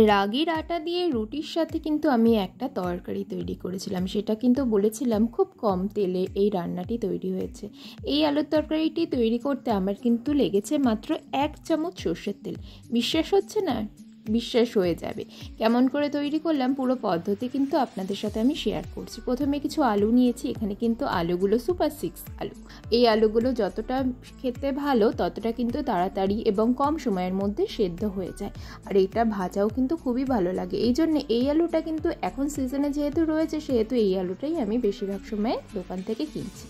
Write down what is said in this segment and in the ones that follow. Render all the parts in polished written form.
রাগির আটা দিয়ে রুটির সাথে কিন্তু আমি একটা তরকারি তৈরি করেছিলাম, সেটা কিন্তু বলেছিলাম খুব কম তেলে এই রান্নাটি তৈরি হয়েছে। এই আলুর তরকারিটি তৈরি করতে আমার কিন্তু লেগেছে মাত্র 1 চামচ সর্ষের তেল। বিশ্বাস হচ্ছে না? বিশ্বাস হয়ে যাবে। কেমন করে তৈরি করলাম পুরো পদ্ধতি কিন্তু আপনাদের সাথে আমি শেয়ার করছি। প্রথমে কিছু আলু নিয়েছি, এখানে কিন্তু আলুগুলো সুপার 6 আলু। এই আলুগুলো যতটা খেতে ভালো ততটা কিন্তু তাড়াতাড়ি এবং কম সময়ের মধ্যে সেদ্ধ হয়ে যায়, আর এটা ভাজাও কিন্তু খুবই ভালো লাগে। এই জন্য এই আলুটা কিন্তু এখন সিজনে যেহেতু রয়েছে সেহেতু এই আলুটাই আমি বেশিরভাগ সময় দোকান থেকে কিনছি।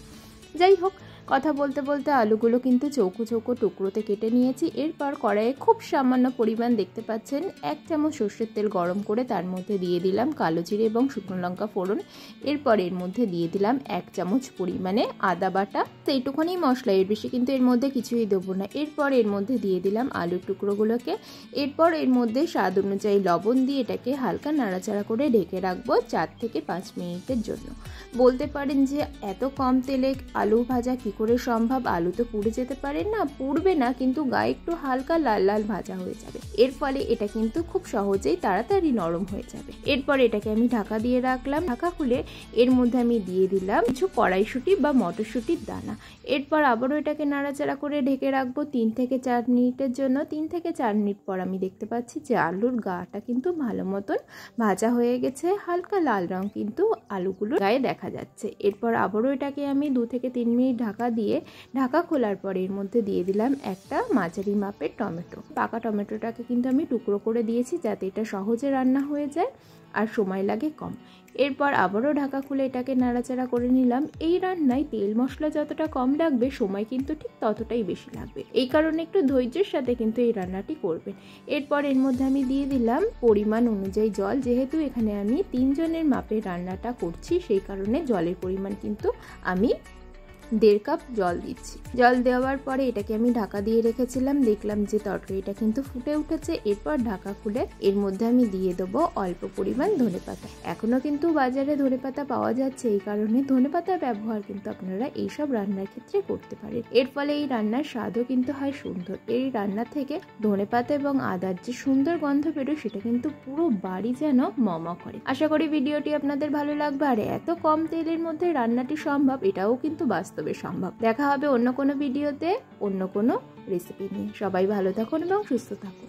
যাই হোক, কথা বলতে বলতে আলুগুলো কিন্তু চৌকো চৌকো টুকরোতে কেটে নিয়েছি। এরপর কড়াইয়ে খুব সামান্য পরিমাণ দেখতে পাচ্ছেন 1 চামচ সর্ষের তেল গরম করে তার মধ্যে দিয়ে দিলাম কালো জিরে এবং শুকনো লঙ্কা ফোড়ন। এরপর এর মধ্যে দিয়ে দিলাম 1 চামচ পরিমাণে আদা বাটা। তো এইটুখানি মশলা, এর বেশি কিন্তু এর মধ্যে কিছুই দেবো না। এরপর এর মধ্যে দিয়ে দিলাম আলুর টুকরোগুলোকে। এরপর এর মধ্যে স্বাদ অনুযায়ী লবণ দিয়ে এটাকে হালকা নাড়াচাড়া করে ঢেকে রাখবো 4 থেকে 5 মিনিটের জন্য। বলতে পারেন যে এত কম তেলে আলু ভাজা কি করে সম্ভব? আলু তো পুড়ে যেতে পারে না, পুড়বে না, কিন্তু গায়ে একটু হালকা লাল লাল ভাজা হয়ে যাবে। এর ফলে এটা কিন্তু খুব সহজেই তাড়াতাড়ি নরম হয়ে যাবে। এরপর এটাকে আমি ঢাকা দিয়ে রাখলাম। ঢাকা খুলে এর মধ্যে আমি দিয়ে দিলাম কিছু কড়াইশুঁটি বা মটরশুঁটির দানা। এরপর আবারও এটাকে নাড়াচাড়া করে ঢেকে রাখবো 3 থেকে 4 মিনিটের জন্য। 3 থেকে 4 মিনিট পর আমি দেখতে পাচ্ছি যে আলুর গাটা কিন্তু ভালো মতন ভাজা হয়ে গেছে, হালকা লাল রং কিন্তু আলুগুলোর গায়ে দেখা যাচ্ছে। এরপর আবারও এটাকে আমি 2 থেকে 3 মিনিট ঢাকা দিয়ে, ঢাকা খোলার পর এর মধ্যে দিয়ে দিলাম একটা মাঝারি মাপের টমেটো। পাকা টমেটোটাকে কিন্তু আমি টুকরো করে দিয়েছি যাতে এটা সহজে রান্না হয়ে যায় আর সময় লাগে কম। এরপর আবারও ঢাকা খুলে এটাকে নাড়াচাড়া করে নিলাম। এই রান্নায় তেল মশলা যতটা কম লাগবে সময় কিন্তু ঠিক ততটাই বেশি লাগবে, এই কারণে একটু ধৈর্যের সাথে কিন্তু এই রান্নাটি করবেন। এরপর এর মধ্যে আমি দিয়ে দিলাম পরিমাণ অনুযায়ী জল। যেহেতু এখানে আমি 3 জনের মাপে রান্নাটা করছি সেই কারণে জলের পরিমাণ কিন্তু আমি 1.5 কাপ জল দিচ্ছি। জল দেওয়ার পরে এটাকে আমি ঢাকা দিয়ে রেখেছিলাম। দেখলাম যে তরকারিটা কিন্তু ফুটে উঠেছে। এরপর ঢাকা খুলে এর মধ্যে আমি দিয়ে দেবো অল্প পরিমাণ ধনেপাতা। এখনো কিন্তু বাজারে ধনেপাতা পাওয়া যাচ্ছে, এই কারণে ধনেপাতার ব্যবহার কিন্তু আপনারা এইসব রান্নার ক্ষেত্রে করতে পারেন। এর ফলে এই রান্নার স্বাদও কিন্তু হয় সুন্দর। এই রান্না থেকে ধনেপাতা এবং আদার যে সুন্দর গন্ধ বেরোয় সেটা কিন্তু পুরো বাড়ি যেন মমা করে। আশা করি ভিডিওটি আপনাদের ভালো লাগবে। আর এত কম তেলের মধ্যে রান্নাটি সম্ভব, এটাও কিন্তু বাস্তবে সম্ভব। দেখা হবে অন্য কোনো ভিডিওতে অন্য কোনো রেসিপি নিয়ে। সবাই ভালো থাকুন এবং সুস্থ থাকুন।